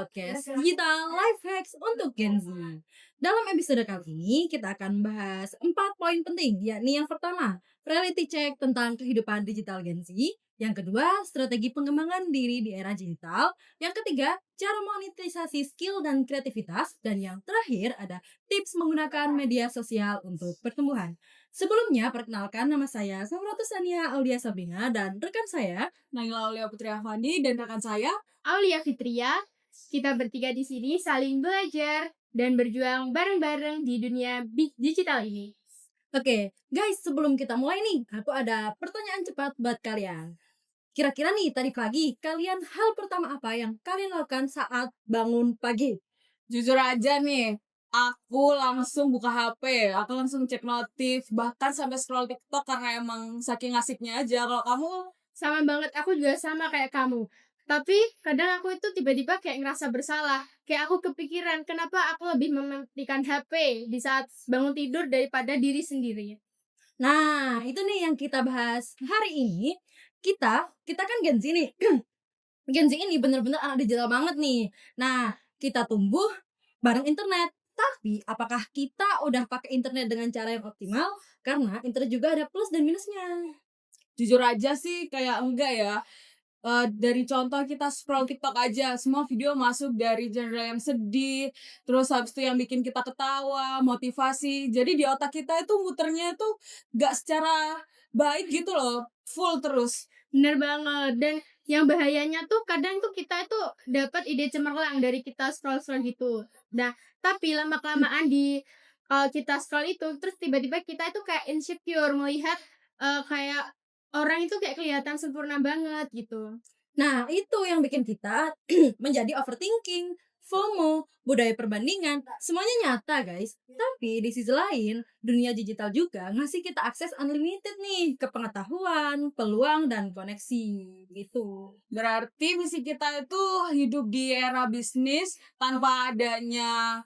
podcast Digital Life Hacks untuk Gen Z. Dalam episode kali ini, kita akan bahas 4 poin penting, yakni yang pertama, reality check tentang kehidupan digital Gen Z. Yang kedua, strategi pengembangan diri di era digital. Yang ketiga, cara monetisasi skill dan kreativitas. Dan yang terakhir, ada tips menggunakan media sosial untuk pertumbuhan. Sebelumnya, perkenalkan nama saya Samratusania Audia Sabrina dan rekan saya Naila Aulia Putri Afandi dan rekan saya. Aulia Fitria, kita bertiga di sini saling belajar dan berjuang bareng-bareng di dunia digital ini. Oke, guys, sebelum kita mulai nih, aku ada pertanyaan cepat buat kalian. Kira-kira nih, tadi pagi, kalian hal pertama apa yang kalian lakukan saat bangun pagi? Jujur aja nih, aku langsung buka HP, aku langsung cek notif, bahkan sampai scroll TikTok karena emang saking asiknya aja. Kalau kamu? Sama banget, aku juga sama kayak kamu. Tapi kadang aku itu tiba-tiba kayak ngerasa bersalah. Kayak aku kepikiran kenapa aku lebih mementingkan HP di saat bangun tidur daripada diri sendiri. Nah, itu nih yang kita bahas hari ini. Kita kan Gen Z nih. Gen Z ini bener-bener anak digital banget nih. Nah, kita tumbuh bareng internet. Tapi, apakah kita udah pakai internet dengan cara yang optimal? Karena internet juga ada plus dan minusnya. Jujur aja sih kayak enggak ya. Dari contoh kita scroll TikTok aja, semua video masuk dari genre yang sedih, terus habis itu yang bikin kita ketawa, motivasi. Jadi di otak kita itu muternya itu gak secara baik gitu loh, full terus. Bener banget. Dan yang bahayanya tuh kadang tuh kita itu dapat ide cemerlang dari kita scroll-scroll gitu. Nah, tapi lama-kelamaan kalau kita scroll itu terus tiba-tiba kita itu kayak insecure melihat kayak orang itu kayak kelihatan sempurna banget gitu. Nah, itu yang bikin kita menjadi overthinking, FOMO, budaya perbandingan, semuanya nyata guys. Tapi di sisi lain, dunia digital juga ngasih kita akses unlimited nih ke pengetahuan, peluang, dan koneksi gitu. Berarti misi kita itu hidup di era bisnis tanpa adanya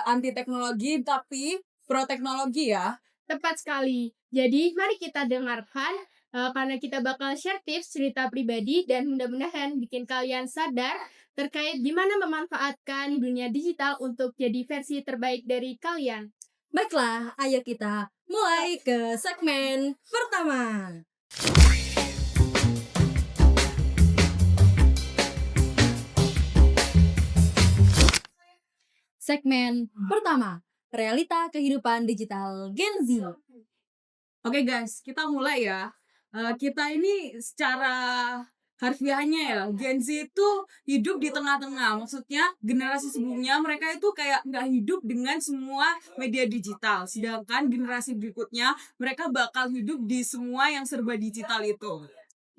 anti teknologi tapi pro teknologi ya. Tepat sekali. Jadi, mari kita dengarkan karena kita bakal share tips cerita pribadi dan mudah-mudahan bikin kalian sadar terkait gimana memanfaatkan dunia digital untuk jadi versi terbaik dari kalian. Baiklah, ayo kita mulai ke segmen pertama. Segmen pertama, realita kehidupan digital Gen Z. Oke guys, kita mulai ya. Kita ini secara harfiahnya ya, Gen Z itu hidup di tengah-tengah. Maksudnya generasi sebelumnya mereka itu kayak nggak hidup dengan semua media digital. Sedangkan generasi berikutnya mereka bakal hidup di semua yang serba digital itu.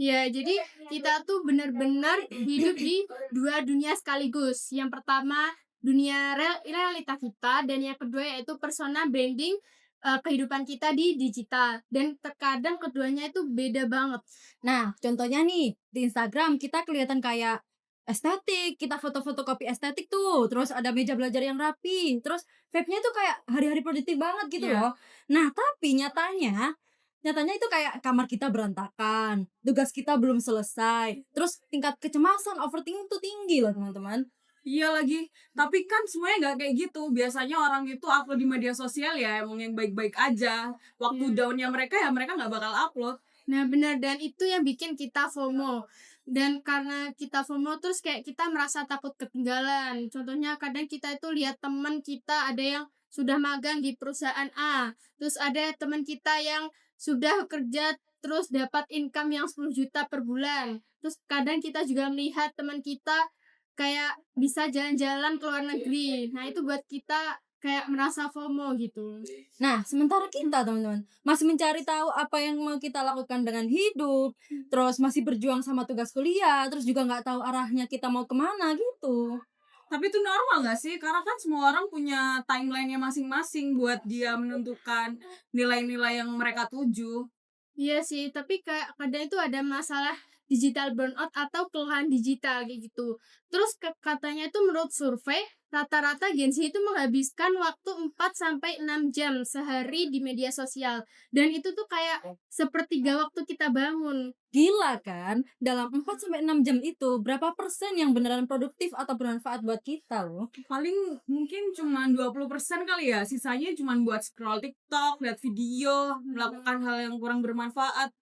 Ya, jadi kita tuh benar-benar hidup di dua dunia sekaligus. Yang pertama, dunia realita kita, dan yang kedua yaitu persona branding kehidupan kita di digital. Dan terkadang keduanya itu beda banget. Nah, contohnya nih, di Instagram kita kelihatan kayak estetik, kita foto-foto kopi estetik tuh, terus ada meja belajar yang rapi, terus vibe-nya tuh kayak hari-hari produktif banget gitu Iya. loh. Nah, tapi nyatanya itu kayak kamar kita berantakan, tugas kita belum selesai, terus tingkat kecemasan, overthinking tuh tinggi loh teman-teman. Iya lagi, tapi kan semuanya nggak kayak gitu. Biasanya orang itu upload di media sosial ya emang yang baik-baik aja. Waktu downnya mereka ya mereka nggak bakal upload. Nah benar, dan itu yang bikin kita FOMO. Dan karena kita FOMO terus kayak kita merasa takut ketinggalan. Contohnya kadang kita itu lihat teman kita ada yang sudah magang di perusahaan A, terus ada teman kita yang sudah kerja terus dapat income yang 10 juta per bulan. Terus kadang kita juga melihat teman kita kayak bisa jalan-jalan ke luar negeri. Nah itu buat kita kayak merasa FOMO gitu. Nah, sementara kita teman-teman masih mencari tahu apa yang mau kita lakukan dengan hidup, terus masih berjuang sama tugas kuliah, terus juga nggak tahu arahnya kita mau kemana gitu. Tapi itu normal gak sih? Karena kan semua orang punya timeline-nya masing-masing buat dia menentukan nilai-nilai yang mereka tuju. Iya sih, tapi kayak kadang itu ada masalah digital burnout atau kelelahan digital kayak gitu. Terus katanya itu menurut survei rata-rata Gen Z itu menghabiskan waktu 4 sampai 6 jam sehari di media sosial. Dan itu tuh kayak sepertiga waktu kita bangun. Gila kan? Dalam 4 sampai 6 jam itu berapa persen yang beneran produktif atau bermanfaat buat kita loh? Paling mungkin cuma 20% kali ya, sisanya cuma buat scroll TikTok, lihat video, melakukan hal yang kurang bermanfaat.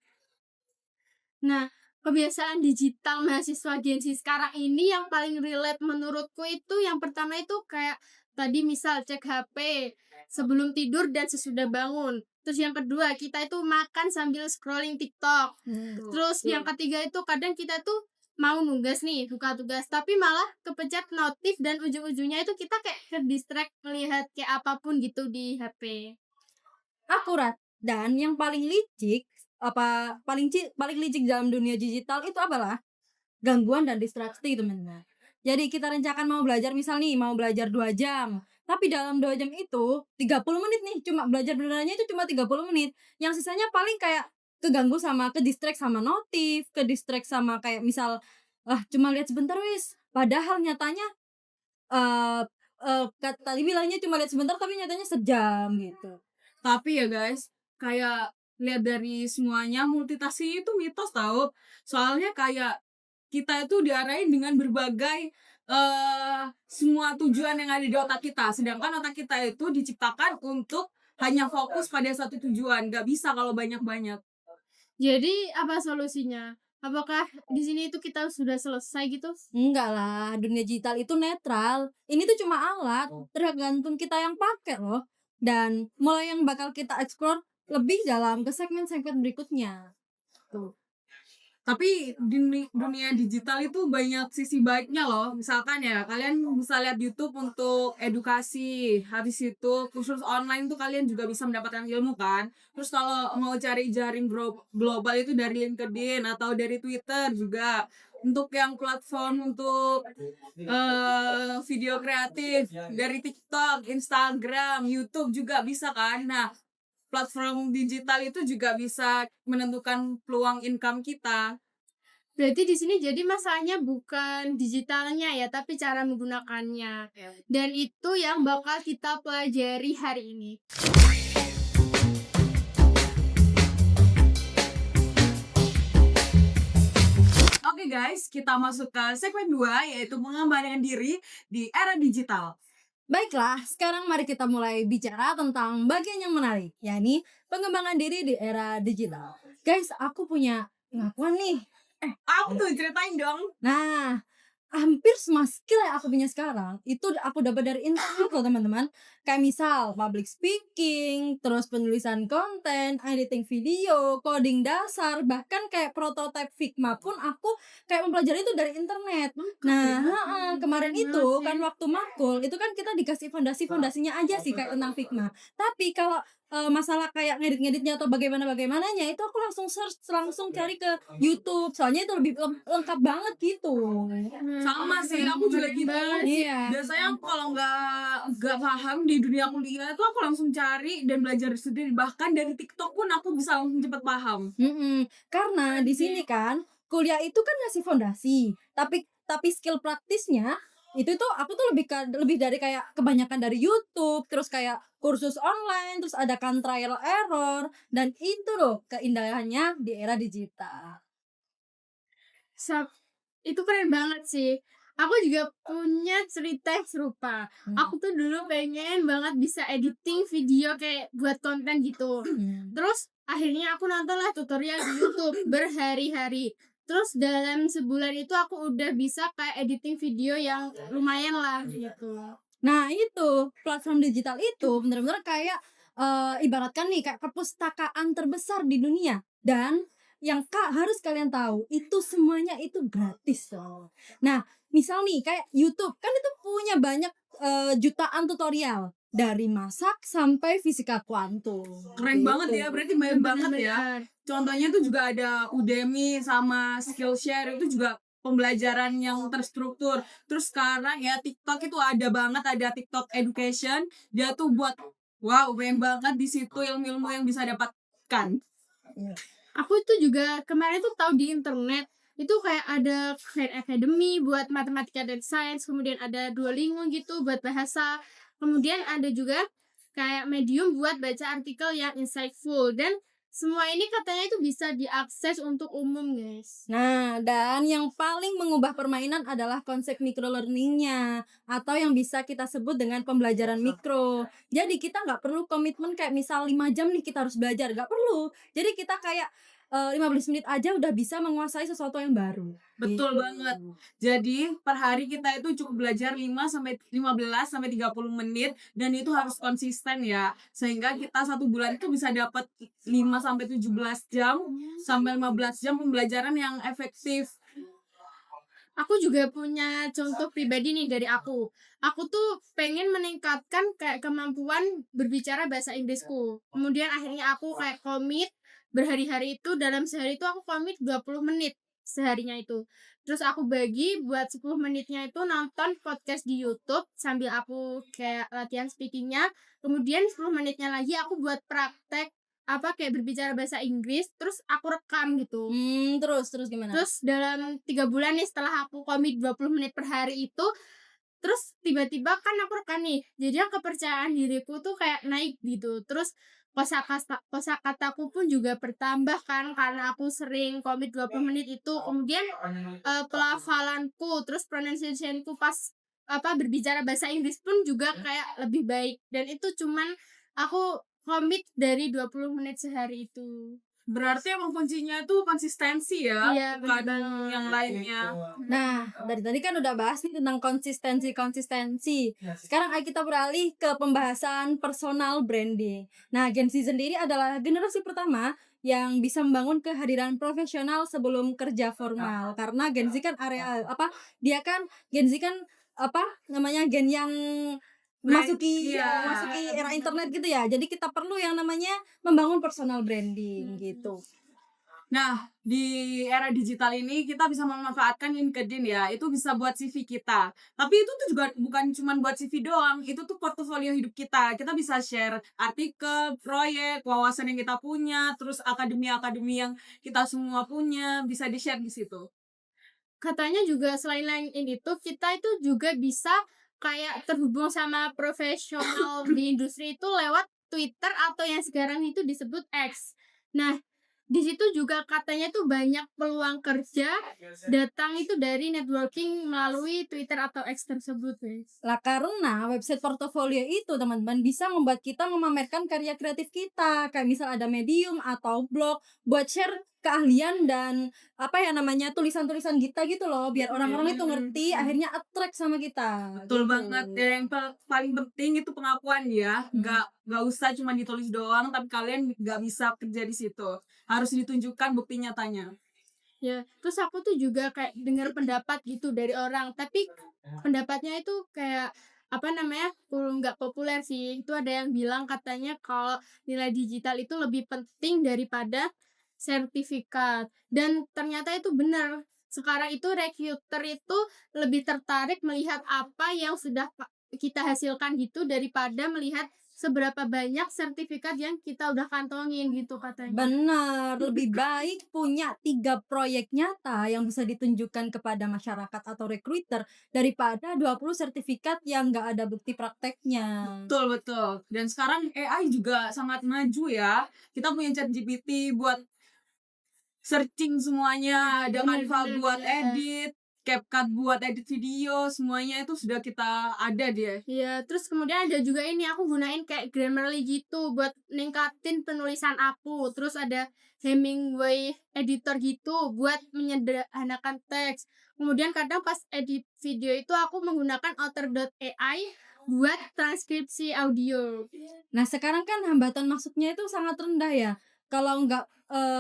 Nah, kebiasaan digital mahasiswa Gen Z sekarang ini yang paling relate menurutku itu yang pertama itu kayak tadi misal cek HP sebelum tidur dan sesudah bangun. Terus yang kedua, kita itu makan sambil scrolling TikTok. Terus yang ketiga itu kadang kita tuh mau nugas nih, buka tugas, tapi malah kepencet notif dan ujung-ujungnya itu kita kayak ke distract melihat kayak apapun gitu di HP. Akurat. Dan yang paling licik paling licik dalam dunia digital itu apalah? Gangguan dan distraksi, teman-teman. Jadi kita rencanakan mau belajar, misal nih mau belajar 2 jam, tapi dalam 2 jam itu 30 menit nih, cuma belajar benerannya itu cuma 30 menit. Yang sisanya paling kayak keganggu sama ke-distract sama notif, ke-distract sama kayak misal cuma lihat sebentar wis. Padahal nyatanya eh tadi bilangnya cuma lihat sebentar tapi nyatanya sejam gitu. Tapi ya guys, kayak lihat dari semuanya multitasking itu mitos tau. Soalnya kayak kita itu diarahin dengan berbagai semua tujuan yang ada di otak kita. Sedangkan otak kita itu diciptakan untuk hanya fokus pada satu tujuan. Gak bisa kalau banyak-banyak. Jadi apa solusinya? Apakah di sini itu kita sudah selesai gitu? Enggak lah, dunia digital itu netral. Ini tuh cuma alat, tergantung kita yang pakai loh. Dan mulai yang bakal kita explore lebih dalam ke segmen-segmen berikutnya. Tuh. Tapi di dunia digital itu banyak sisi baiknya loh. Misalkan ya, kalian bisa lihat YouTube untuk edukasi. Habis itu kursus online tuh kalian juga bisa mendapatkan ilmu kan. Terus kalau mau cari jaring global itu dari LinkedIn atau dari Twitter juga. Untuk yang platform untuk video kreatif dari TikTok, Instagram, YouTube juga bisa kan. Nah, platform digital itu juga bisa menentukan peluang income kita. Berarti di sini jadi masalahnya bukan digitalnya ya, tapi cara menggunakannya. Dan itu yang bakal kita pelajari hari ini. Oke guys, kita masuk ke segmen 2 yaitu mengembangkan diri di era digital. Baiklah, sekarang mari kita mulai bicara tentang bagian yang menarik, yakni pengembangan diri di era digital. Guys, aku punya pengakuan nih. Apa tuh, ceritain dong. Nah, hampir semua skill yang aku punya sekarang itu aku dapat dari internet loh teman-teman. Kayak misal public speaking, terus penulisan konten, editing video, coding dasar, bahkan kayak prototype Figma pun aku kayak mempelajari itu dari internet. Nah, kemarin itu kan waktu makul itu kan kita dikasih fondasinya aja sih kayak tentang Figma. Tapi kalau masalah kayak ngedit-ngeditnya atau bagaimananya itu aku langsung search, langsung cari ke YouTube, soalnya itu lebih lengkap banget gitu. Sama sih, aku juga gitu. Iya. Biasanya kalau nggak paham di dunia kuliah itu aku langsung cari dan belajar sendiri. Bahkan dari TikTok pun aku bisa langsung cepet paham. Karena di sini kan kuliah itu kan ngasih fondasi, tapi skill praktisnya itu tuh aku tuh lebih dari kayak kebanyakan dari YouTube, terus kayak kursus online, terus ada kan trial error, dan itu loh keindahannya di era digital. Itu keren banget sih. Aku juga punya cerita yang serupa. Aku tuh dulu pengen banget bisa editing video kayak buat konten gitu. Terus akhirnya aku nontonlah tutorial di YouTube berhari-hari. Terus dalam sebulan itu aku udah bisa kayak editing video yang lumayan lah gitu. Nah itu platform digital itu bener-bener kayak ibaratkan nih kayak perpustakaan terbesar di dunia, dan yang harus kalian tahu itu semuanya itu gratis loh. Nah misal nih kayak YouTube kan itu punya banyak jutaan tutorial dari masak sampai fisika kuantum. Keren Gitu. banget ya, berarti banyak banget ya. Bener-bener. Contohnya tuh juga ada Udemy sama Skillshare, itu juga pembelajaran yang terstruktur. Terus sekarang ya TikTok itu ada banget, ada TikTok Education. Dia tuh buat wow, banyak banget di situ ilmu-ilmu yang bisa dapatkan. Aku itu juga kemarin tuh tahu di internet itu kayak ada Khan Academy buat matematika dan sains, kemudian ada Duolingo gitu buat bahasa, kemudian ada juga kayak Medium buat baca artikel yang insightful, dan semua ini katanya itu bisa diakses untuk umum, guys. Nah, dan yang paling mengubah permainan adalah konsep microlearning-nya atau yang bisa kita sebut dengan pembelajaran mikro. Jadi kita nggak perlu komitmen kayak misal 5 jam nih kita harus belajar, nggak perlu. Jadi kita kayak 15 menit aja udah bisa menguasai sesuatu yang baru. Betul Gitu. banget. Jadi per hari kita itu cukup belajar 15 sampai 30 menit, dan itu harus konsisten ya. Sehingga kita 1 bulan itu bisa dapat 5 sampai 17 jam sampai 15 jam pembelajaran yang efektif. Aku juga punya contoh pribadi nih dari aku. Aku tuh pengen meningkatkan kayak kemampuan berbicara bahasa Inggrisku. Kemudian akhirnya aku kayak komit berhari-hari, itu dalam sehari itu aku komit 20 menit seharinya itu. Terus aku bagi buat 10 menitnya itu nonton podcast di YouTube sambil aku kayak latihan speakingnya. Kemudian 10 menitnya lagi aku buat praktek kayak berbicara bahasa Inggris, terus aku rekam gitu. Terus gimana? Terus dalam 3 bulan nih setelah aku komit 20 menit per hari itu, terus tiba-tiba kan aku rekam nih. Jadi yang kepercayaan diriku tuh kayak naik gitu. Terus kosakataku pun juga bertambah kan karena aku sering komit 20 menit itu. Kemudian pelafalanku, terus pronunciationku pas berbicara bahasa Inggris pun juga kayak lebih baik. Dan itu cuman aku komit dari 20 menit sehari itu. Berarti emang kuncinya itu konsistensi ya, Iya, bukan bener banget. yang lainnya. Nah, dari tadi kan udah bahas nih tentang konsistensi. Sekarang ayo kita beralih ke pembahasan personal branding. Nah, Gen Z sendiri adalah generasi pertama yang bisa membangun kehadiran profesional sebelum kerja formal. Karena Gen Z kan Gen Z kan gen yang masuki Iya. masuki era internet gitu ya. Jadi kita perlu yang namanya membangun personal branding gitu. Nah, di era digital ini kita bisa memanfaatkan LinkedIn ya. Itu bisa buat CV kita. Tapi itu tuh juga bukan cuma buat CV doang. Itu tuh portofolio hidup kita. Kita bisa share artikel, proyek, wawasan yang kita punya, terus akademi-akademi yang kita semua punya, bisa di-share di situ. Katanya juga selain ini tuh kita itu juga bisa kayak terhubung sama profesional di industri itu lewat Twitter atau yang sekarang itu disebut X. Nah, di situ juga katanya tuh banyak peluang kerja datang itu dari networking melalui Twitter atau X tersebut, guys. Lah karena website portofolio itu teman-teman bisa membuat kita memamerkan karya kreatif kita. Kayak misal ada Medium atau blog buat share keahlian dan tulisan-tulisan kita gitu loh, biar orang-orang itu ngerti, akhirnya attract sama kita. Betul gitu. banget. Dan yang paling penting itu pengakuan ya. Nggak usah cuma ditulis doang, tapi kalian nggak bisa kerja di situ. Harus ditunjukkan bukti nyatanya. Ya, terus aku tuh juga kayak dengar pendapat gitu dari orang, tapi pendapatnya itu kayak nggak populer sih. Itu ada yang bilang katanya kalau nilai digital itu lebih penting daripada sertifikat, dan ternyata itu benar. Sekarang itu recruiter itu lebih tertarik melihat apa yang sudah kita hasilkan gitu daripada melihat seberapa banyak sertifikat yang kita udah kantongin gitu katanya. Benar, lebih baik punya 3 proyek nyata yang bisa ditunjukkan kepada masyarakat atau recruiter daripada 20 sertifikat yang nggak ada bukti prakteknya. Betul. Dan sekarang AI juga sangat maju ya. Kita punya ChatGPT buat searching semuanya, ada Canva buat edit, CapCut buat edit video, semuanya itu sudah kita ada dia. Iya, terus kemudian ada juga ini aku gunain kayak Grammarly gitu buat ningkatin penulisan aku. Terus ada Hemingway editor gitu buat menyederhanakan teks. Kemudian kadang pas edit video itu aku menggunakan Otter.ai buat transkripsi audio. Nah, sekarang kan hambatan masuknya itu sangat rendah ya. Kalau nggak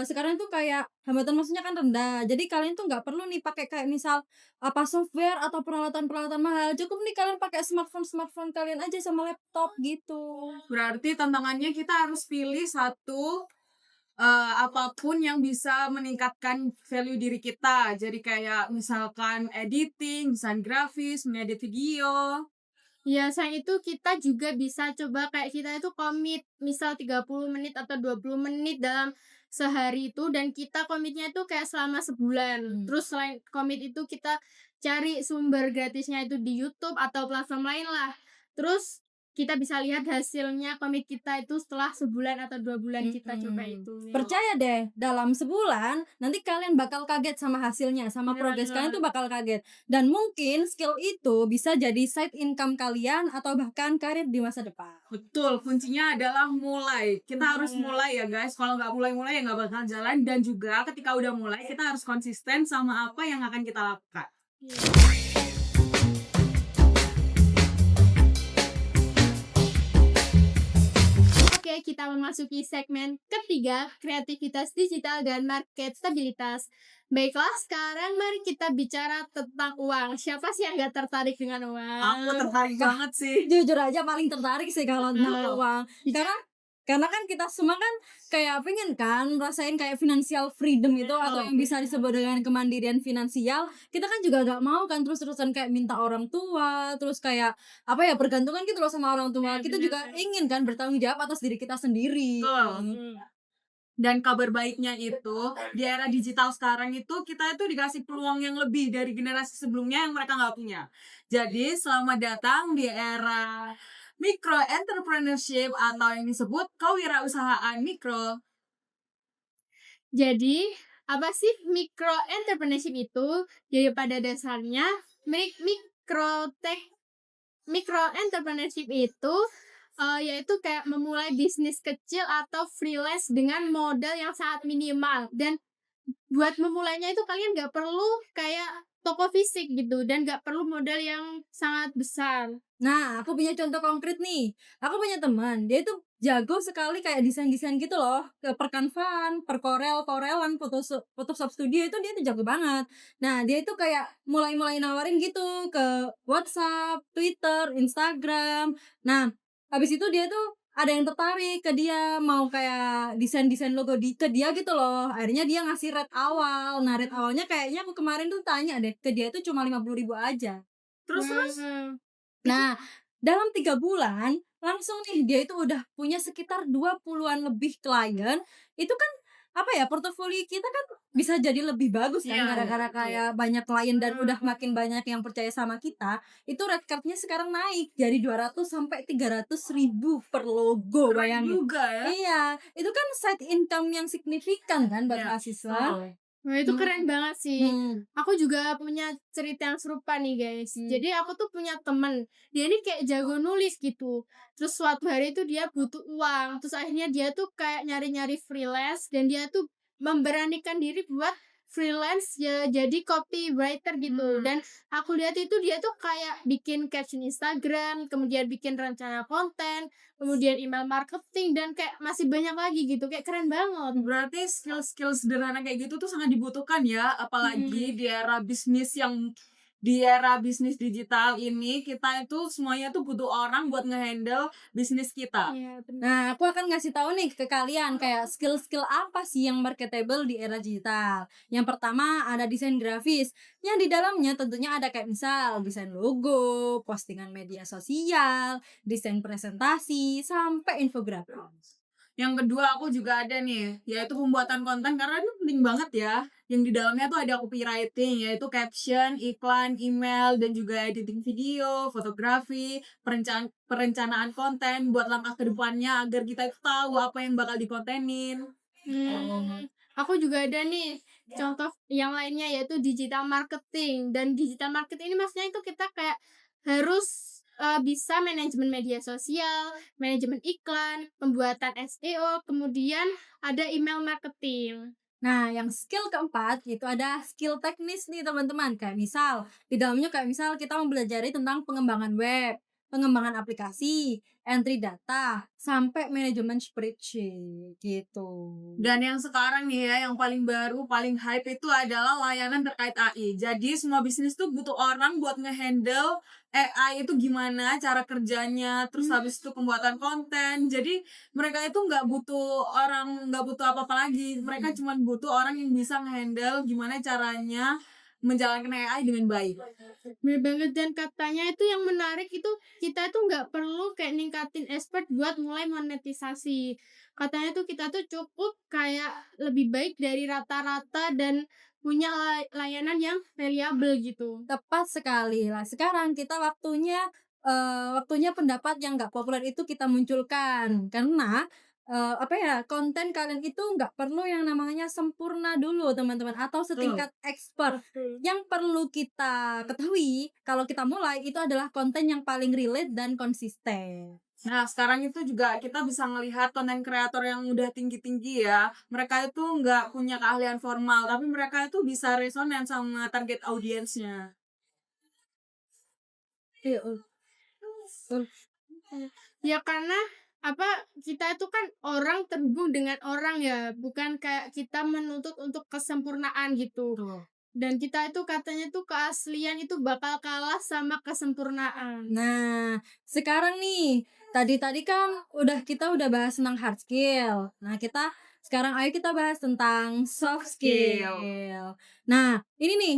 sekarang tuh kayak hambatan masuknya kan rendah. Jadi kalian tuh nggak perlu nih pakai kayak misal software atau peralatan-peralatan mahal. Cukup nih kalian pakai smartphone kalian aja sama laptop gitu. Berarti tantangannya kita harus pilih satu apapun yang bisa meningkatkan value diri kita. Jadi kayak misalkan editing, desain grafis, mengedit video. Ya, selain itu kita juga bisa coba kayak kita itu komit misal 30 menit atau 20 menit dalam sehari itu, dan kita komitnya itu kayak selama sebulan. Terus selain komit itu kita cari sumber gratisnya itu di YouTube atau platform lain lah. Terus kita bisa lihat hasilnya komit kita itu setelah sebulan atau 2 bulan kita coba itu. Percaya deh, dalam sebulan nanti kalian bakal kaget sama hasilnya, sama Bener progres kalian banget. tuh bakal kaget. Dan mungkin skill itu bisa jadi side income kalian atau bahkan karir di masa depan. Betul, kuncinya adalah mulai. Kita harus mulai ya guys. Kalau nggak mulai-mulai ya nggak bakal jalan. Dan juga ketika udah mulai, kita harus konsisten sama apa yang akan kita lakukan. Oke, kita memasuki segmen ketiga, kreativitas digital dan market stabilitas. Baiklah, sekarang mari kita bicara tentang uang. Siapa sih yang gak tertarik dengan uang? Aku tertarik banget sih. Jujur aja paling tertarik sih kalau tentang uang. Karena kan kita semua kan kayak pengen kan merasain kayak financial freedom itu atau yang bisa disebut dengan kemandirian finansial. Kita kan juga gak mau kan terus-terusan kayak minta orang tua, terus kayak apa ya, bergantungan gitu loh sama orang tua. Kita juga ingin kan bertanggung jawab atas diri kita sendiri. Betul. Dan kabar baiknya itu di era digital sekarang itu kita itu dikasih peluang yang lebih dari generasi sebelumnya yang mereka nggak punya. Jadi selamat datang di era micro entrepreneurship atau yang disebut kewirausahaan mikro. Jadi, apa sih micro entrepreneurship itu? Jadi pada dasarnya micro entrepreneurship itu yaitu kayak memulai bisnis kecil atau freelance dengan modal yang sangat minimal, dan buat memulainya itu kalian nggak perlu kayak toko fisik gitu, dan nggak perlu modal yang sangat besar. Nah, aku punya contoh konkret nih. Aku punya teman, dia itu jago sekali kayak desain-desain gitu loh. Per Canva, per Corelan, Photoshop Studio itu dia tuh jago banget. Nah, dia itu kayak mulai-mulai nawarin gitu ke WhatsApp, Twitter, Instagram. Nah, habis itu dia tuh ada yang tertarik ke dia, mau kayak desain-desain logo ke dia gitu loh. Akhirnya dia ngasih rate awal. Nah, rate awalnya kayaknya aku kemarin tuh tanya deh, ke dia itu cuma 50.000 aja. Terus Nah, dalam 3 bulan langsung nih dia itu udah punya sekitar 20-an lebih klien. Itu kan apa ya, portofolio kita kan bisa jadi lebih bagus kan Iya, gara-gara betul. kayak banyak klien dan udah makin banyak yang percaya sama kita. Itu rate card-nya sekarang naik dari 200 sampai 300.000 per logo, Keren bayangin. juga ya. Iya, itu kan side income yang signifikan kan buat Iya, mahasiswa. betul. Wah, itu keren banget sih. Hmm. Aku juga punya cerita yang serupa nih guys. Hmm. Jadi aku tuh punya temen, dia ini kayak jago nulis gitu. Terus suatu hari itu dia butuh uang. Terus akhirnya dia tuh kayak nyari-nyari freelance, dan dia tuh memberanikan diri buat freelance ya, jadi copywriter gitu. Dan aku lihat itu dia tuh kayak bikin caption Instagram, kemudian bikin rencana konten, kemudian email marketing, dan kayak masih banyak lagi gitu. Kayak keren banget. Berarti skill-skill sederhana kayak gitu tuh sangat dibutuhkan ya, apalagi di era bisnis digital ini kita itu semuanya tuh butuh orang buat ngehandle bisnis kita. Iya, benar. Nah, aku akan ngasih tahu nih ke kalian kayak skill-skill apa sih yang marketable di era digital. Yang pertama ada desain grafis, yang di dalamnya tentunya ada kayak misal desain logo, postingan media sosial, desain presentasi, sampai infografis. Yang kedua aku juga ada nih, yaitu pembuatan konten karena itu penting banget ya. Yang di dalamnya tuh ada copywriting, yaitu caption, iklan, email, dan juga editing video, fotografi, perencanaan konten buat langkah ke depannya agar kita itu tahu apa yang bakal dikontenin. Aku juga ada nih contoh yang lainnya, yaitu digital marketing. Dan digital marketing ini maksudnya itu kita kayak harus bisa manajemen media sosial, manajemen iklan, pembuatan SEO, kemudian ada email marketing. Nah, yang skill keempat itu ada skill teknis nih teman-teman. Kayak misal, di dalamnya kayak misal kita mempelajari tentang pengembangan web, pengembangan aplikasi, entry data, sampai manajemen spreadsheet gitu. Dan yang sekarang nih ya, yang paling baru, paling hype itu adalah layanan terkait AI. Jadi semua bisnis tuh butuh orang buat ngehandle AI itu gimana cara kerjanya, terus habis itu pembuatan konten. Jadi mereka itu nggak butuh apa-apa lagi. Mereka cuma butuh orang yang bisa ngehandle gimana caranya menjalankan AI dengan baik. Bener banget, dan katanya itu yang menarik itu kita itu nggak perlu kayak ningkatin expert buat mulai monetisasi. Katanya tuh kita tuh cukup kayak lebih baik dari rata-rata dan punya layanan yang variabel gitu. Tepat sekali. Lah sekarang kita waktunya pendapat yang nggak populer itu kita munculkan. Karena, apa ya, konten kalian itu nggak perlu yang namanya sempurna dulu teman-teman, atau setingkat expert. Yang perlu kita ketahui kalau kita mulai itu adalah konten yang paling relate dan konsisten. Nah, sekarang itu juga kita bisa ngelihat konten kreator yang udah tinggi-tinggi ya. Mereka itu nggak punya keahlian formal, tapi mereka itu bisa resonan sama target audiensnya. Iya, betul. Ya karena kita itu kan orang terhubung dengan orang ya, bukan kayak kita menuntut untuk kesempurnaan gitu. Dan kita itu katanya tuh keaslian itu bakal kalah sama kesempurnaan. Nah, sekarang nih, tadi kan kita udah bahas tentang hard skill. Nah, sekarang ayo kita bahas tentang soft skill. Nah, ini nih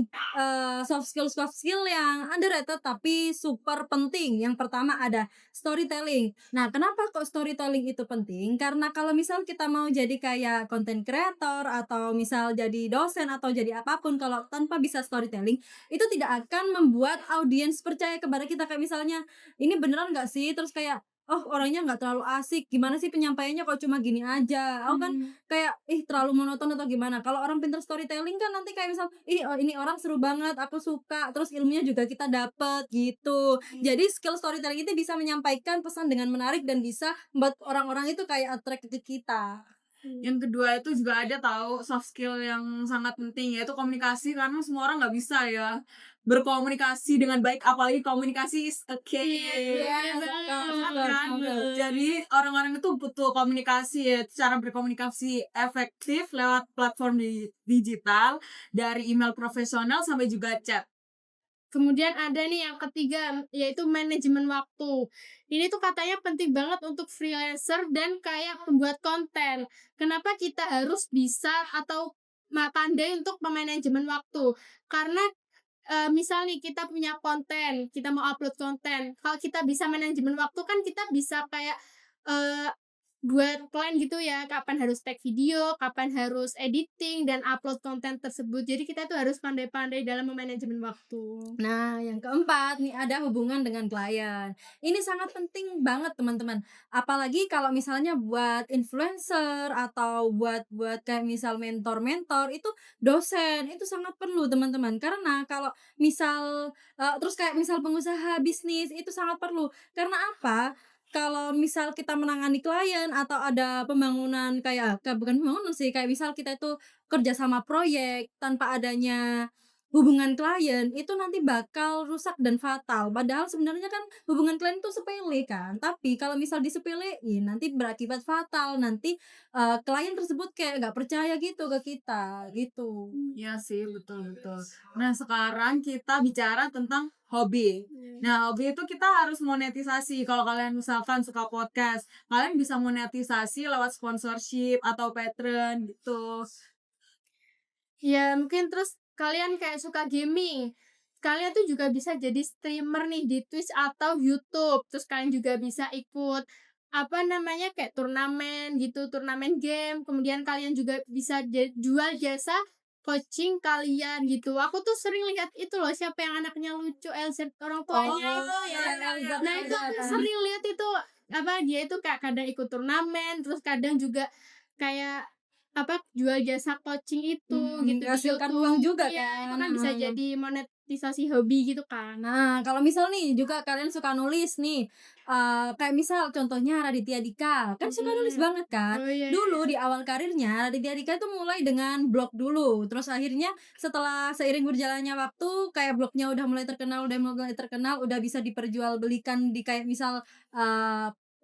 soft skill yang underrated tapi super penting. Yang pertama ada storytelling. Nah, kenapa kok storytelling itu penting? Karena kalau misal kita mau jadi kayak content creator atau misal jadi dosen atau jadi apapun, kalau tanpa bisa storytelling itu tidak akan membuat audiens percaya kepada kita. Kayak misalnya, ini beneran nggak sih? Terus kayak, oh orangnya nggak terlalu asik, gimana sih penyampaiannya kok cuma gini aja, oh kan kayak terlalu monoton atau gimana. Kalau orang pinter storytelling kan nanti kayak misal, ini orang seru banget, aku suka, terus ilmunya juga kita dapet gitu. Jadi skill storytelling itu bisa menyampaikan pesan dengan menarik dan bisa membuat orang-orang itu kayak attract ke kita. Yang kedua itu juga ada tahu soft skill yang sangat penting, yaitu komunikasi, karena semua orang nggak bisa ya berkomunikasi dengan baik, apalagi komunikasi is a key. Kan? Jadi orang-orang itu butuh komunikasi ya, cara berkomunikasi efektif lewat platform digital, dari email profesional sampai juga chat. Kemudian ada nih yang ketiga, yaitu manajemen waktu. Ini tuh katanya penting banget untuk freelancer dan kayak pembuat konten. Kenapa kita harus bisa atau pandai untuk memanajemen waktu? Karena misal nih kita punya konten, kita mau upload konten. Kalau kita bisa manajemen waktu kan kita bisa kayak buat plan gitu ya, kapan harus tag video, kapan harus editing dan upload konten tersebut. Jadi kita tuh harus pandai-pandai dalam memanajemen waktu. Nah, yang keempat nih ada hubungan dengan klien. Ini sangat penting banget teman-teman. Apalagi kalau misalnya buat influencer atau buat kayak misal mentor-mentor itu, dosen itu sangat perlu teman-teman. Karena kalau misal terus kayak misal pengusaha bisnis itu sangat perlu. Karena apa? Kalau misal kita menangani klien atau ada pembangunan bukan pembangunan sih, kayak misal kita itu kerja sama proyek tanpa adanya hubungan klien, itu nanti bakal rusak dan fatal. Padahal sebenarnya kan hubungan klien itu sepele kan, tapi kalau misal disepelein nanti berakibat fatal. Nanti klien tersebut kayak nggak percaya gitu ke kita, gitu. Iya sih, betul-betul. Nah, sekarang kita bicara tentang hobi. Nah, hobi itu kita harus monetisasi. Kalau kalian misalkan suka podcast, kalian bisa monetisasi lewat sponsorship atau Patreon gitu. Ya mungkin terus kalian kayak suka gaming, kalian tuh juga bisa jadi streamer nih di Twitch atau YouTube. Terus kalian juga bisa ikut kayak turnamen gitu, turnamen game. Kemudian kalian juga bisa jual jasa coaching kalian gitu. Aku tuh sering lihat itu loh, siapa yang anaknya lucu, LZ orang tuanya itu ya. Nah itu aku sering lihat itu, dia itu kayak kadang ikut turnamen, terus kadang juga kayak jual jasa coaching itu gitu di Menghasilkan YouTube. uang juga Iya, itu kan. kan bisa jadi monetisasi hobi gitu kan. Nah, kalau misal nih juga kalian suka nulis nih, kayak misal contohnya Raditya Dika, kan suka nulis banget kan. Oh iya. Dulu di awal karirnya Raditya Dika itu mulai dengan blog dulu, terus akhirnya setelah seiring berjalannya waktu kayak blognya udah mulai terkenal, udah bisa diperjualbelikan di kayak misal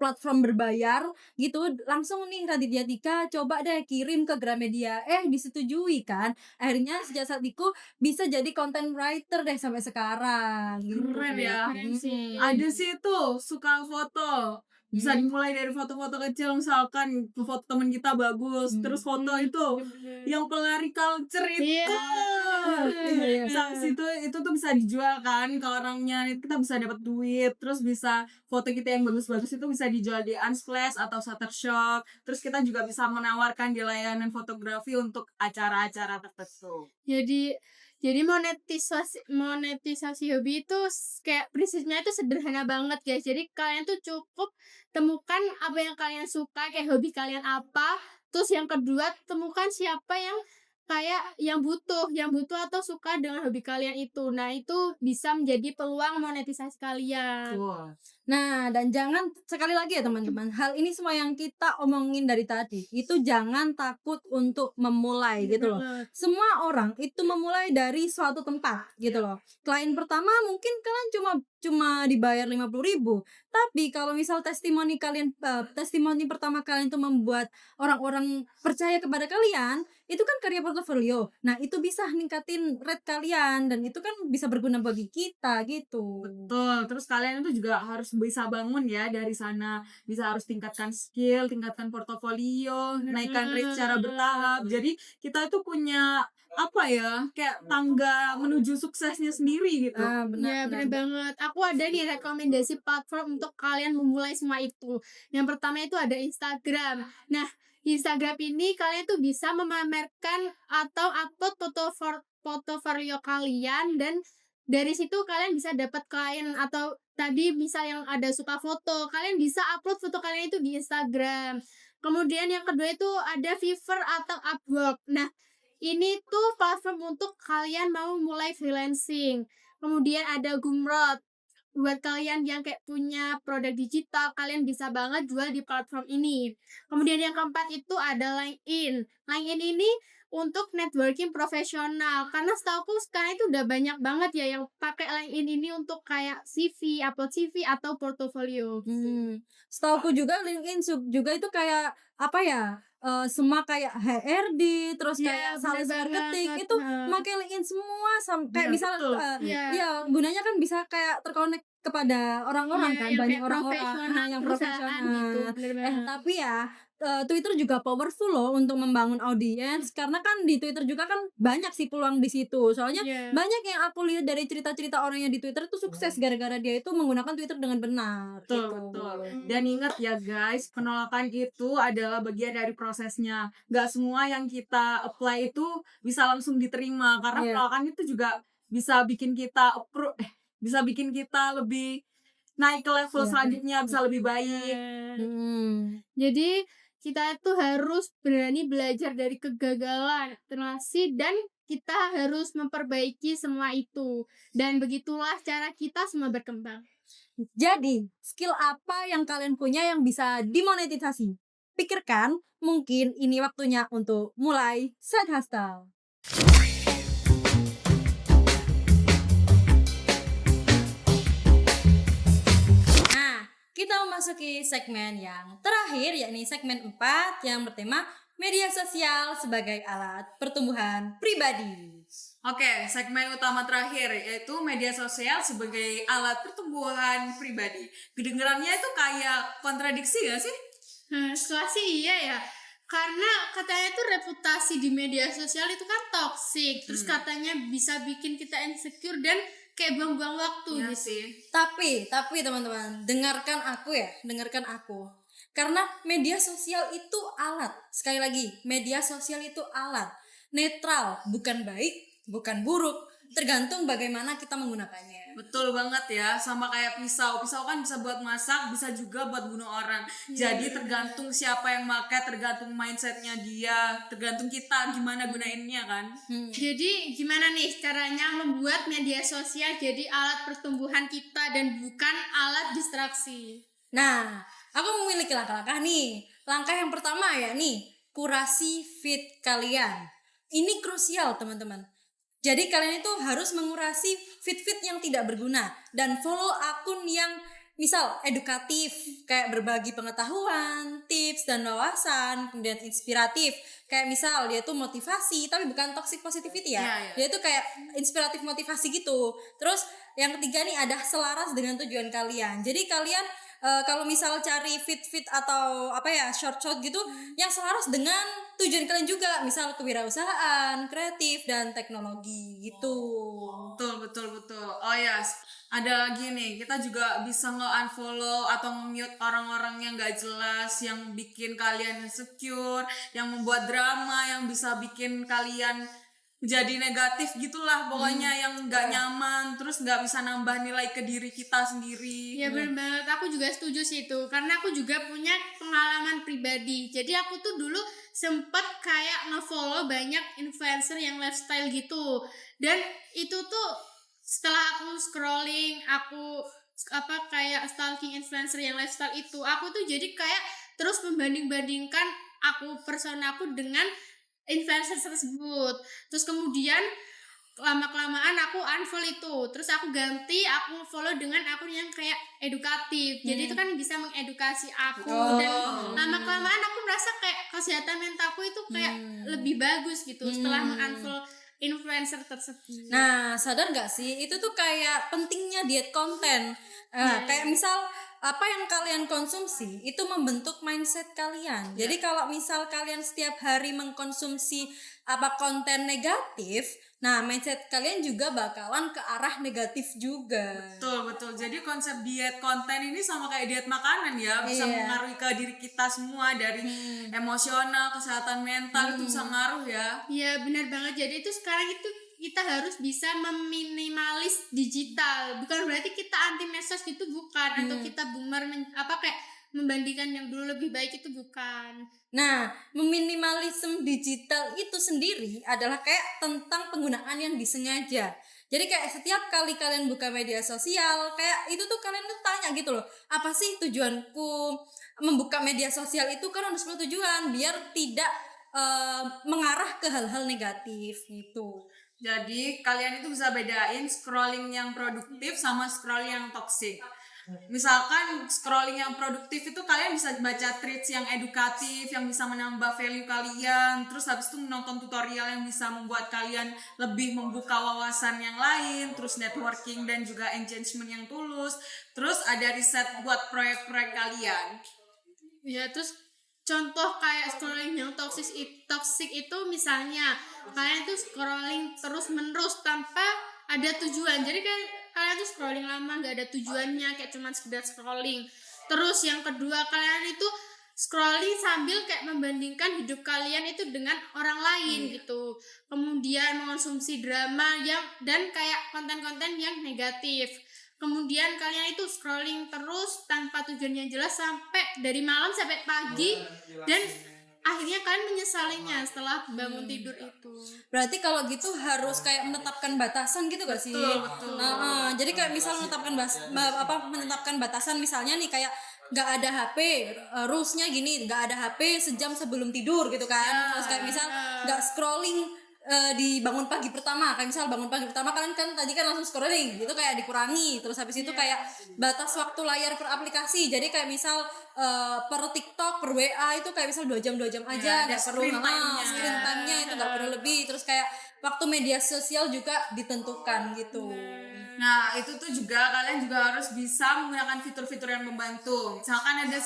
platform berbayar gitu, langsung nih Raditya Dika coba deh kirim ke Gramedia, disetujui kan. Akhirnya sejak saat itu bisa jadi content writer deh sampai sekarang gitu. Keren ya. Keren sih. Ada sih tuh suka foto. Bisa dimulai dari foto-foto kecil, misalkan foto temen kita bagus, terus foto itu yang pelari culture itu. Iya. Habis itu tuh bisa dijual kan ke orangnya, kita bisa dapat duit. Terus bisa foto kita yang bagus-bagus itu bisa dijual di Unsplash atau Shutterstock. Terus kita juga bisa menawarkan di layanan fotografi untuk acara-acara tertentu. Jadi monetisasi hobi itu kayak prinsipnya itu sederhana banget guys. Jadi kalian tuh cukup temukan apa yang kalian suka, kayak hobi kalian apa. Terus yang kedua, temukan siapa yang butuh atau suka dengan hobi kalian itu. Nah, itu bisa menjadi peluang monetisasi kalian. Cool. Nah, dan jangan sekali lagi ya teman-teman, hal ini semua yang kita omongin dari tadi, itu jangan takut untuk memulai gitu loh. Semua orang itu memulai dari suatu tempat gitu loh. Klien pertama mungkin kalian cuma dibayar 50.000, tapi kalau misal testimoni pertama kalian itu membuat orang-orang percaya kepada kalian, itu kan karya portofolio. Nah, itu bisa ningkatin rate kalian dan itu kan bisa berguna bagi kita gitu. Betul, terus kalian itu juga harus bisa bangun ya dari sana, bisa harus tingkatkan skill, tingkatkan portofolio, naikkan rate secara bertahap. Jadi kita itu punya apa ya, kayak tangga menuju suksesnya sendiri gitu. Ah, Ya, bener banget. Aku ada nih rekomendasi platform untuk kalian memulai semua itu. Yang pertama itu ada Instagram. Nah, Instagram ini kalian tuh bisa memamerkan atau upload portofolio kalian, dan dari situ kalian bisa dapat klien. Atau tadi misal yang ada suka foto, kalian bisa upload foto kalian itu di Instagram. Kemudian yang kedua itu ada Fiverr atau Upwork. Nah, ini tuh platform untuk kalian mau mulai freelancing. Kemudian ada Gumroad. Buat kalian yang kayak punya produk digital, kalian bisa banget jual di platform ini. Kemudian yang keempat itu ada LinkedIn. LinkedIn ini untuk networking profesional, karena setahu sekarang itu udah banyak banget ya yang pakai LinkedIn ini untuk kayak CV, upload CV atau portofolio. Setauku juga LinkedIn juga itu kayak apa ya? Semua kayak HRD, terus Iya, kayak sales bener marketing banget. itu pakai LinkedIn semua kayak Iya, misal betul. Iya. ya gunanya kan bisa kayak terkonek kepada orang-orang Iya, kan, yang banyak kayak orang-orang profesional, yang perusahaan gitu, profesional. bener banget. Tapi ya Twitter juga powerful loh untuk membangun audiens, karena kan di Twitter juga kan banyak sih peluang di situ. Soalnya Iya. banyak yang aku lihat dari cerita-cerita orang yang di Twitter itu sukses gara-gara dia itu menggunakan Twitter dengan benar. Betul, gitu. betul. Dan ingat ya guys, penolakan itu adalah bagian dari prosesnya. Gak semua yang kita apply itu bisa langsung diterima, karena Iya. penolakan itu juga bisa bikin kita bisa bikin kita lebih naik ke level Iya. selanjutnya, bisa lebih baik. Jadi kita itu harus berani belajar dari kegagalan, terasi, dan kita harus memperbaiki semua itu. Dan begitulah cara kita semua berkembang. Jadi, skill apa yang kalian punya yang bisa dimonetisasi? Pikirkan, mungkin ini waktunya untuk mulai side hustle. Nah, kita memasuki segmen yang terakhir, yakni segmen 4 yang bertema media sosial sebagai alat pertumbuhan pribadi. Oke, segmen utama terakhir yaitu media sosial sebagai alat pertumbuhan pribadi. Kedengarannya itu kayak kontradiksi gak sih? Setelah sih iya ya. Karena katanya tuh reputasi di media sosial itu kan toksik. Terus katanya bisa bikin kita insecure dan kayak buang-buang waktu Iya gitu. sih. Tapi teman-teman, dengarkan aku. Karena media sosial itu alat. Sekali lagi, media sosial itu alat. Netral, bukan baik, bukan buruk. Tergantung bagaimana kita menggunakannya. Betul banget ya, sama kayak pisau. Pisau kan bisa buat masak, bisa juga buat bunuh orang. Jadi tergantung siapa yang pakai, tergantung mindsetnya dia, tergantung kita gimana gunainnya kan. Jadi gimana nih caranya membuat media sosial jadi alat pertumbuhan kita dan bukan alat distraksi? Nah, aku memiliki langkah-langkah nih. Langkah yang pertama ya nih, kurasi feed kalian. Ini krusial teman-teman. Jadi kalian itu harus mengurasi feed-feed yang tidak berguna dan follow akun yang misal edukatif, kayak berbagi pengetahuan, tips dan wawasan, kemudian inspiratif. Kayak misal dia tuh motivasi tapi bukan toxic positivity ya. Iya, iya. Dia tuh kayak inspiratif motivasi gitu. Terus yang ketiga nih ada selaras dengan tujuan kalian. Jadi kalian kalau misal cari fit atau apa ya short gitu yang selaras dengan tujuan kalian juga, misal kewirausahaan, kreatif dan teknologi gitu. Betul. Oh ya, ada lagi nih, kita juga bisa nge-unfollow atau nge-mute orang-orang yang gak jelas, yang bikin kalian insecure, yang membuat drama, yang bisa bikin kalian jadi negatif gitulah pokoknya, yang gak nyaman, terus gak bisa nambah nilai ke diri kita sendiri. Ya bener banget, aku juga setuju sih itu. Karena aku juga punya pengalaman pribadi. Jadi aku tuh dulu sempet kayak nge-follow banyak influencer yang lifestyle gitu. Dan itu tuh setelah aku scrolling, aku kayak stalking influencer yang lifestyle itu, aku tuh jadi kayak terus membanding-bandingkan persona aku dengan influencer tersebut. Terus kemudian lama-kelamaan aku unfollow itu, terus aku ganti, aku follow dengan akun yang kayak edukatif. Jadi itu kan bisa mengedukasi aku. Dan lama-kelamaan aku merasa kayak kesehatan mentalku itu kayak lebih bagus gitu setelah mengunfollow influencer tersebut. Nah, sadar gak sih itu tuh kayak pentingnya diet konten. Kayak misal apa yang kalian konsumsi itu membentuk mindset kalian. Jadi kalau misal kalian setiap hari mengkonsumsi apa konten negatif, nah mindset kalian juga bakalan ke arah negatif juga. Betul. Jadi konsep diet konten ini sama kayak diet makanan ya, bisa mengaruhi ke diri kita semua, dari emosional, kesehatan mental itu bisa ngaruh ya. Iya benar banget. Jadi itu sekarang itu kita harus bisa meminimalis digital. Bukan berarti kita anti medsos gitu, bukan. Atau kita boomer kayak membandingkan yang dulu lebih baik, itu bukan. Nah, meminimalisme digital itu sendiri adalah kayak tentang penggunaan yang disengaja. Jadi kayak setiap kali kalian buka media sosial, kayak itu tuh kalian tuh tanya gitu loh, apa sih tujuanku membuka media sosial itu? Kan harus tujuan biar tidak mengarah ke hal-hal negatif gitu. Jadi kalian itu bisa bedain scrolling yang produktif sama scrolling yang toxic. Misalkan scrolling yang produktif itu kalian bisa baca tweets yang edukatif, yang bisa menambah value kalian. Terus habis itu menonton tutorial yang bisa membuat kalian lebih membuka wawasan yang lain. Terus networking dan juga engagement yang tulus. Terus ada riset buat proyek-proyek kalian. Ya, terus contoh kayak scrolling yang toxic itu misalnya kalian tuh scrolling terus menerus tanpa ada tujuan. Jadi kan kalian tuh scrolling lama gak ada tujuannya, kayak cuman sekedar scrolling. Terus yang kedua, kalian itu scrolling sambil kayak membandingkan hidup kalian itu dengan orang lain gitu. Kemudian mengonsumsi drama dan kayak konten-konten yang negatif. Kemudian kalian itu scrolling terus tanpa tujuan yang jelas sampai dari malam sampai pagi, dan akhirnya kalian menyesalinya setelah bangun tidur itu. Berarti kalau gitu harus kayak menetapkan batasan gitu gak sih? Betul. Jadi kayak misal menetapkan batasan, misalnya nih kayak gak ada HP, rulesnya gini, gak ada HP sejam sebelum tidur gitu kan. Terus kayak misal gak scrolling di bangun pagi pertama, kayak misal bangun pagi pertama kalian kan tadi kan langsung scrolling gitu, kayak dikurangi. Terus habis itu kayak batas waktu layar per aplikasi, jadi kayak misal per TikTok, per WA itu kayak misal 2 jam aja, nggak perlu screen time-nya itu nggak perlu lebih. Terus kayak waktu media sosial juga ditentukan gitu. Nah itu tuh juga kalian juga harus bisa menggunakan fitur-fitur yang membantu. Misalkan ada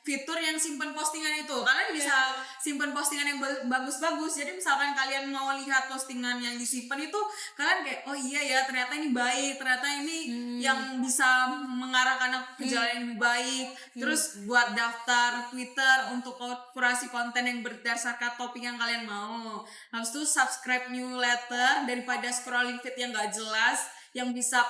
fitur yang simpan postingan itu, kalian bisa simpan postingan yang bagus-bagus. Jadi misalkan kalian mau lihat postingan yang disimpan itu, kalian kayak oh iya ya, ternyata ini baik, ternyata ini yang bisa mengarahkan aku ke jalan yang lebih baik. Terus buat daftar Twitter untuk kurasi konten yang berdasarkan topik yang kalian mau. Habis itu subscribe newsletter daripada scrolling feed yang gak jelas, yang bisa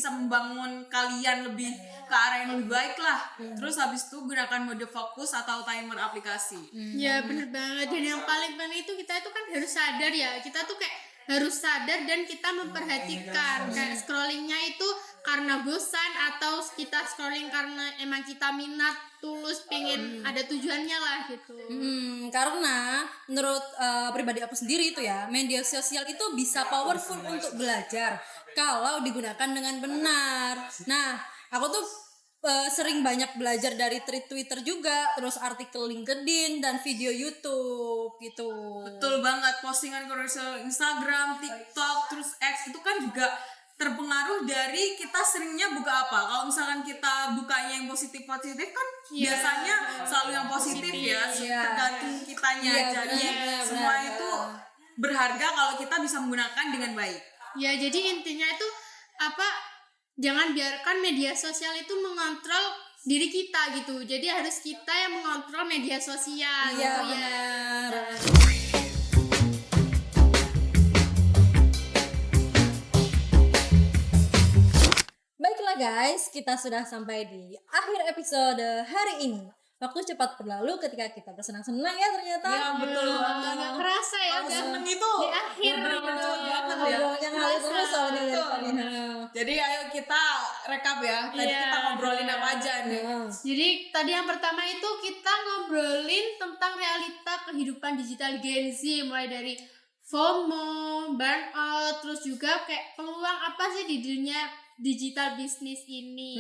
membangun kalian lebih ke arah yang lebih baik lah. Terus habis itu gunakan mode fokus atau timer aplikasi. Ya bener banget. Dan yang paling penting itu kita itu kan harus sadar ya, kita tuh kayak harus sadar dan kita memperhatikan kayak scrollingnya itu karena bosan atau kita scrolling karena emang kita minat tulus pengen ada tujuannya lah gitu. Karena menurut pribadi aku sendiri itu ya, media sosial itu bisa powerful untuk belajar kalau digunakan dengan benar. Nah, aku tuh sering banyak belajar dari tweet Twitter juga, terus artikel LinkedIn dan video YouTube gitu. Betul banget, postingan komersial Instagram, TikTok, terus X itu kan juga terpengaruh dari kita seringnya buka apa. Kalau misalkan kita bukanya yang positif-positif kan Iya, biasanya selalu yang positif ya, Iya. tergantung kitanya. Iya, Jadi benar, semua benar. itu berharga kalau kita bisa menggunakan dengan baik. Ya, jadi intinya itu jangan biarkan media sosial itu mengontrol diri kita gitu. Jadi harus kita yang mengontrol media sosial Iya, gitu ya. benar. Baiklah guys, kita sudah sampai di akhir episode hari ini. Waktu cepat berlalu ketika kita bersenang-senang ya ternyata. Ya betul banget. Nggak kerasa ya Kalau udah seneng itu di akhir bener-bener gitu. cepet banget ya. Ngobrolnya ngalir terus soalnya dari Betul. tadi. Jadi ayo kita rekap ya. Tadi Iya. kita ngobrolin apa aja nih. Jadi tadi yang pertama itu kita ngobrolin tentang realita kehidupan digital Gen Z, mulai dari FOMO, burnout, terus juga kayak peluang apa sih di dunia digital bisnis ini.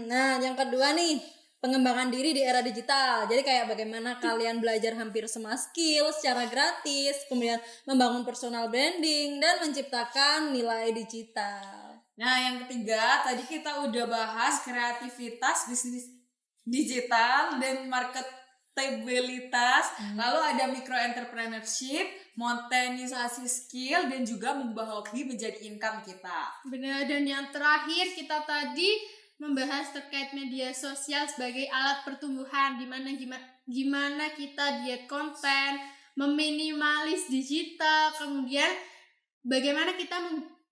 Nah, yang kedua nih, pengembangan diri di era digital. Jadi kayak bagaimana kalian belajar hampir semua skill secara gratis, kemudian membangun personal branding dan menciptakan nilai digital. Nah, yang ketiga tadi kita udah bahas kreativitas bisnis digital dan marketabilitas. Lalu ada micro entrepreneurship, monetisasi skill dan juga mengubah hobi menjadi income kita. Benar, dan yang terakhir kita tadi membahas terkait media sosial sebagai alat pertumbuhan, gimana kita diet konten, meminimalis digital, kemudian bagaimana kita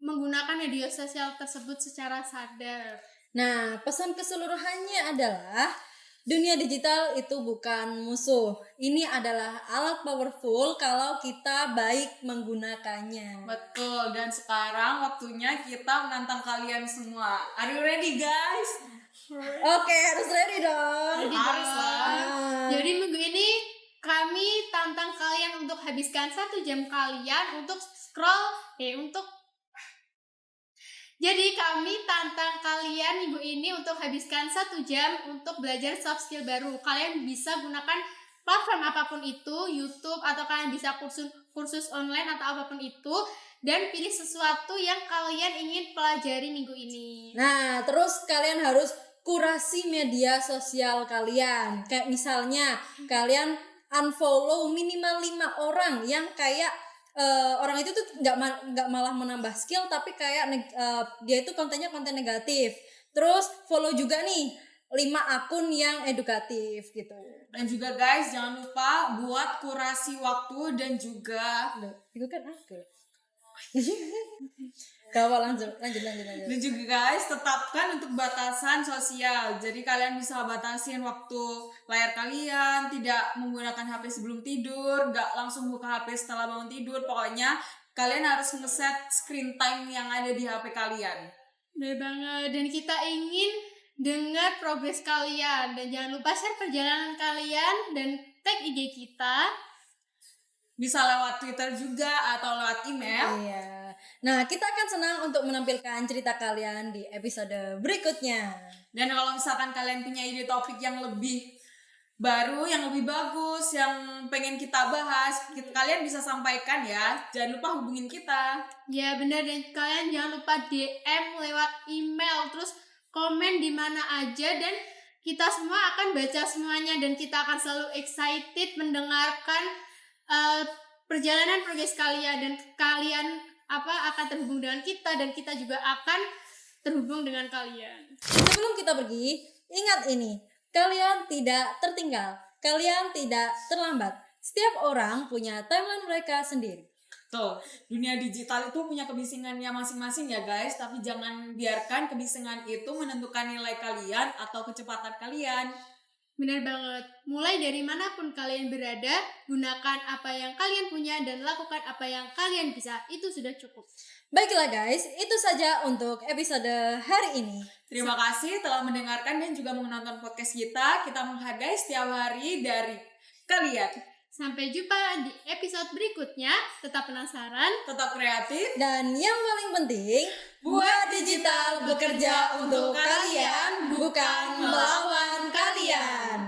menggunakan media sosial tersebut secara sadar. Nah, pesan keseluruhannya adalah dunia digital itu bukan musuh. Ini adalah alat powerful kalau kita baik menggunakannya. Betul, dan sekarang waktunya kita menantang kalian semua. Are you ready guys? Oke, harus ready dong. Harus lah. Jadi minggu ini kami tantang kalian untuk habiskan 1 jam kalian untuk Jadi kami tantang kalian minggu ini untuk habiskan 1 jam untuk belajar soft skill baru. Kalian bisa gunakan platform apapun itu, YouTube, atau kalian bisa kursus online atau apapun itu, dan pilih sesuatu yang kalian ingin pelajari minggu ini. Nah, terus kalian harus kurasi media sosial kalian. Kayak misalnya kalian unfollow minimal 5 orang yang kayak orang itu tuh nggak malah menambah skill, tapi kayak dia itu kontennya konten negatif. Terus follow juga nih 5 akun yang edukatif gitu. Dan juga guys, jangan lupa buat kurasi waktu dan juga Itu kan aku. Gawat, lanjut. Dan juga guys, tetapkan untuk batasan sosial. Jadi kalian bisa batasin waktu layar kalian, tidak menggunakan HP sebelum tidur, nggak langsung buka HP setelah bangun tidur. Pokoknya kalian harus ngeset screen time yang ada di HP kalian. Bener banget. Dan kita ingin dengar progres kalian. Dan jangan lupa share perjalanan kalian dan tag IG kita. Bisa lewat Twitter juga atau lewat email. Iya. Nah, kita akan senang untuk menampilkan cerita kalian di episode berikutnya. Dan kalau misalkan kalian punya ide topik yang lebih baru, yang lebih bagus, yang pengen kita bahas, kalian bisa sampaikan ya. Jangan lupa hubungin kita. Ya benar, dan kalian jangan lupa DM lewat email, terus komen di mana aja, dan kita semua akan baca semuanya, dan kita akan selalu excited mendengarkan perjalanan progres kalian, dan kalian akan terhubung dengan kita, dan kita juga akan terhubung dengan kalian. Sebelum kita pergi, ingat ini, kalian tidak tertinggal, kalian tidak terlambat. Setiap orang punya timeline mereka sendiri. Tuh, dunia digital itu punya kebisingannya masing-masing ya guys, tapi jangan biarkan kebisingan itu menentukan nilai kalian atau kecepatan kalian. Benar banget. Mulai dari manapun kalian berada, gunakan apa yang kalian punya dan lakukan apa yang kalian bisa. Itu sudah cukup. Baiklah guys, itu saja untuk episode hari ini. Terima kasih telah mendengarkan dan juga menonton podcast kita. Kita menghargai setiap hari dari kalian. Sampai jumpa di episode berikutnya. Tetap penasaran, Tetap kreatif. Dan yang paling penting, buat digital bekerja untuk kalian, bukan melawan kalian.